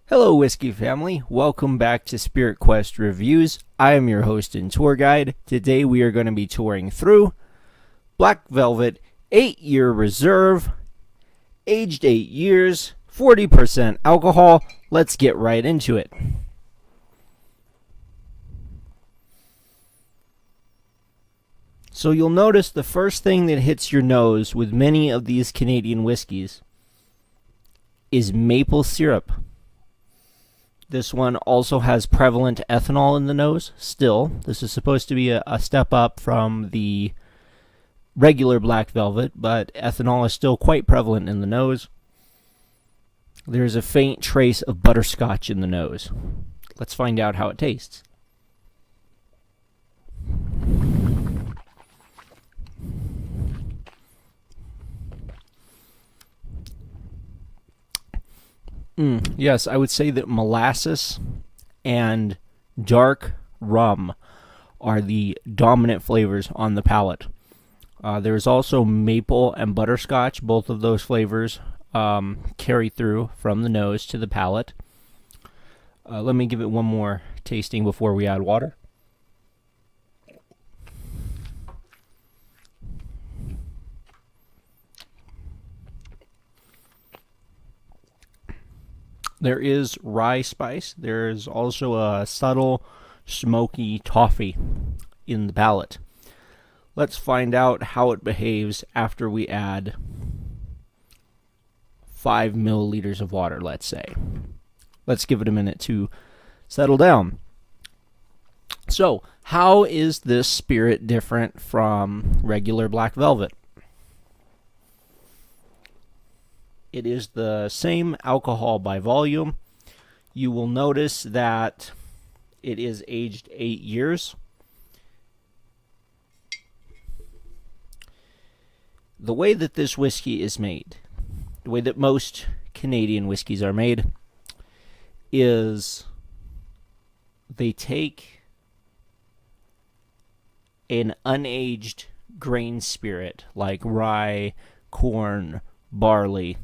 Hello, Whiskey family. Welcome back to Spirit Quest Reviews. I am your host and tour guide. Today we are going to be touring through Black Velvet 8-year reserve, aged 8 years, 40% alcohol. Let's get right into it. So you'll notice the first thing that hits your nose with many of these Canadian whiskeys is maple syrup. This one also has prevalent ethanol in the nose. Still, this is supposed to be a step up from the regular Black Velvet, but ethanol is still quite prevalent in the nose. There's a faint trace of butterscotch in the nose. Let's find out how it tastes. Yes, I would say that molasses and dark rum are the dominant flavors on the palate. There's also maple and butterscotch. Both of those flavors carry through from the nose to the palate. Let me give it one more tasting before we add water. There is rye spice. There's also a subtle smoky toffee in the palate. Let's find out how it behaves after we add 5 milliliters of water, let's say. Let's give it a minute to settle down. So, how is this spirit different from regular Black Velvet? It is the same alcohol by volume. You will notice that it is aged 8 years. The way that this whiskey is made, the way that most Canadian whiskeys are made, is they take an unaged grain spirit like rye, corn, barley,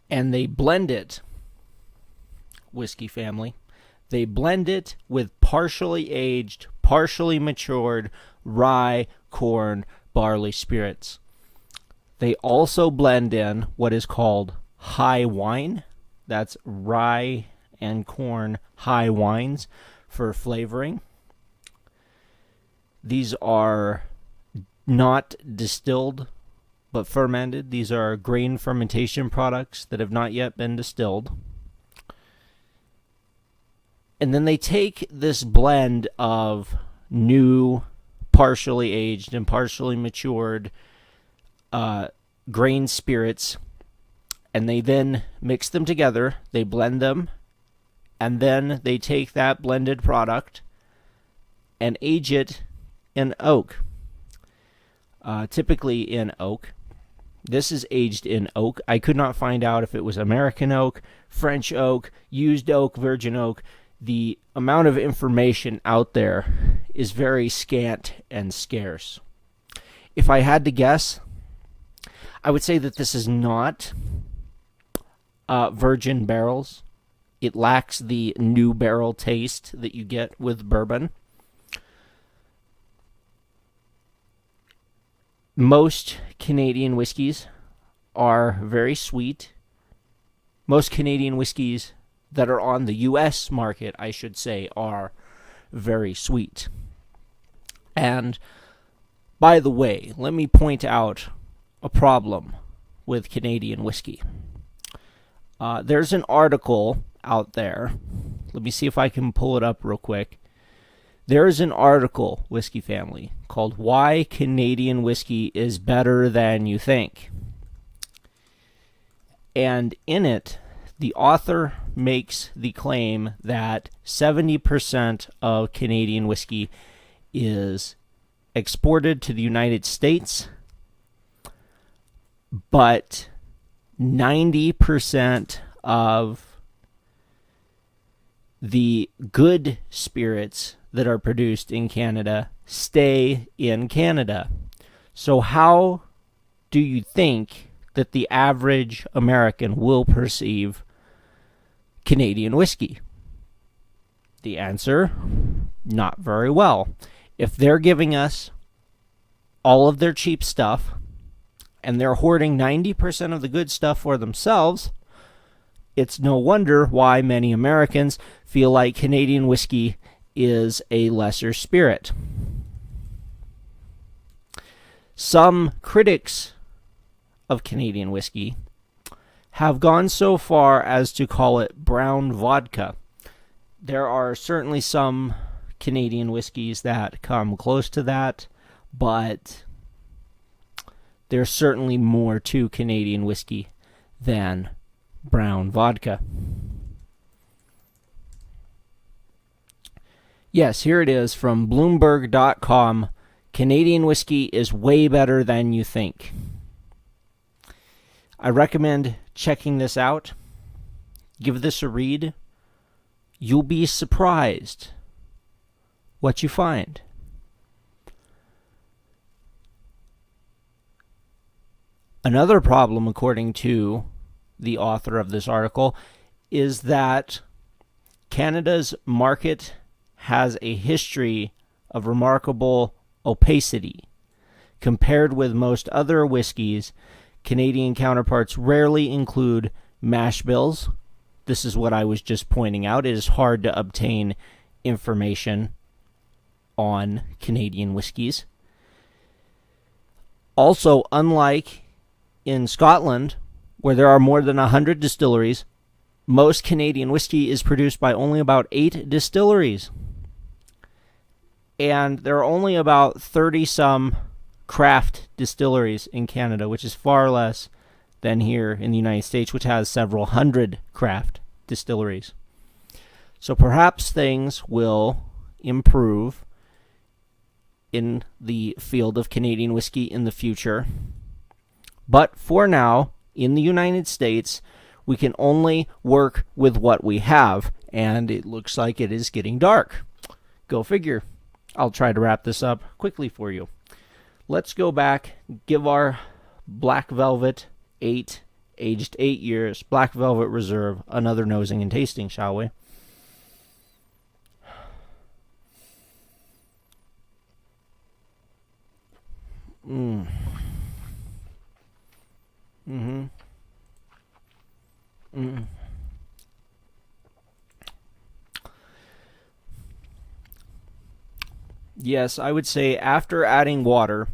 and they blend it, whiskey family, they blend it with partially aged, partially matured rye, corn, barley spirits. They also blend in what is called high wine. That's rye and corn high wines for flavoring. These are not distilled but fermented. These are grain fermentation products that have not yet been distilled. And then they take this blend of new, partially aged and partially matured grain spirits, and they then mix them together. They blend them, and then they take that blended product and age it in oak. Typically in oak. This is aged in oak. I could not find out if it was American oak, French oak, used oak, virgin oak. The amount of information out there is very scant and scarce. If I had to guess, I would say that this is not virgin barrels. It lacks the new barrel taste that you get with bourbon. Most Canadian whiskeys are very sweet. Most Canadian whiskeys that are on the U.S. market, I should say, are very sweet. And, by the way, let me point out a problem with Canadian whiskey. There's an article out there. Let me see if I can pull it up real quick. There is an article, Whiskey Family, called Why Canadian Whiskey is Better Than You Think. And in it, the author makes the claim that 70% of Canadian whiskey is exported to the United States, but 90% of the good spirits that are produced in Canada stay in Canada. So how do you think that the average American will perceive Canadian whiskey? The answer, not very well. If they're giving us all of their cheap stuff and they're hoarding 90% of the good stuff for themselves, it's no wonder why many Americans feel like Canadian whiskey is a lesser spirit. Some critics of Canadian whiskey have gone so far as to call it brown vodka. There are certainly some Canadian whiskeys that come close to that, but there's certainly more to Canadian whiskey than brown vodka. Yes, here it is from Bloomberg.com. Canadian whiskey is way better than you think. I recommend checking this out. Give this a read. You'll be surprised what you find. Another problem, according to the author of this article, is that Canada's market has a history of remarkable opacity. Compared with most other whiskeys, Canadian counterparts rarely include mash bills. This is what I was just pointing out. It is hard to obtain information on Canadian whiskeys. Also, unlike in Scotland, where there are more than 100 distilleries, most Canadian whiskey is produced by only about 8 distilleries. And there are only about 30-some craft distilleries in Canada, which is far less than here in the United States, which has several hundred craft distilleries. So perhaps things will improve in the field of Canadian whiskey in the future. But for now, in the United States, we can only work with what we have, and it looks like it is getting dark. Go figure. I'll try to wrap this up quickly for you. Let's go back, give our Black Velvet 8, aged 8 years, Black Velvet Reserve, another nosing and tasting, shall we? Yes, I would say after adding water,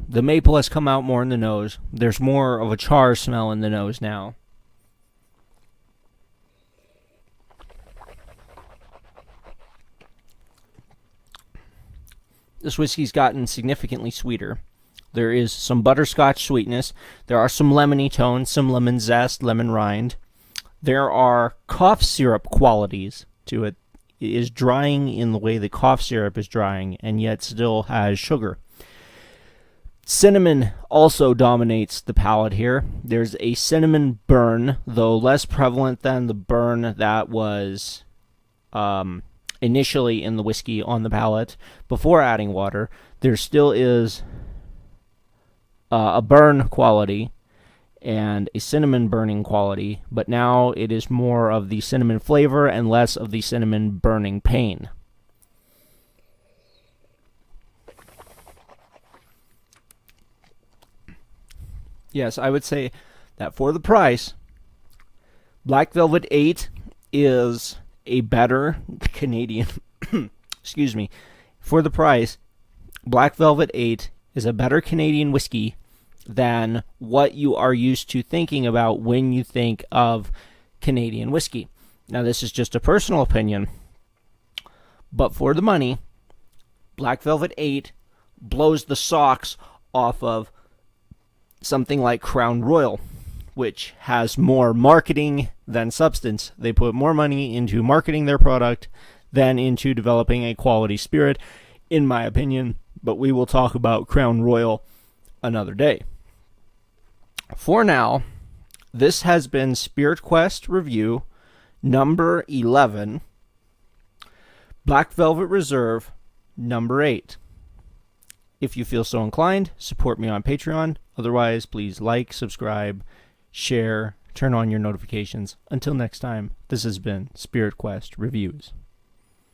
the maple has come out more in the nose. There's more of a char smell in the nose now. This whiskey's gotten significantly sweeter. There is some butterscotch sweetness. There are some lemony tones, some lemon zest, lemon rind. There are cough syrup qualities to it. It is drying in the way the cough syrup is drying, and yet still has sugar. Cinnamon also dominates the palate here. There's a cinnamon burn, though less prevalent than the burn that was initially in the whiskey on the palate before adding water. There still is a burn quality and a cinnamon burning quality, but now it is more of the cinnamon flavor and less of the cinnamon burning pain. Yes, I would say that for the price, Black Velvet 8 is a better Canadian, excuse me, for the price, Black Velvet 8 is a better Canadian whiskey than what you are used to thinking about when you think of Canadian whiskey. Now, this is just a personal opinion, but for the money, Black Velvet 8 blows the socks off of something like Crown Royal, which has more marketing than substance. They put more money into marketing their product than into developing a quality spirit, in my opinion, but we will talk about Crown Royal another day. For now, this has been Spirit Quest Review number 11, Black Velvet Reserve number 8. If you feel so inclined, support me on Patreon. Otherwise, please like, subscribe, share, turn on your notifications. Until next time, this has been Spirit Quest Reviews.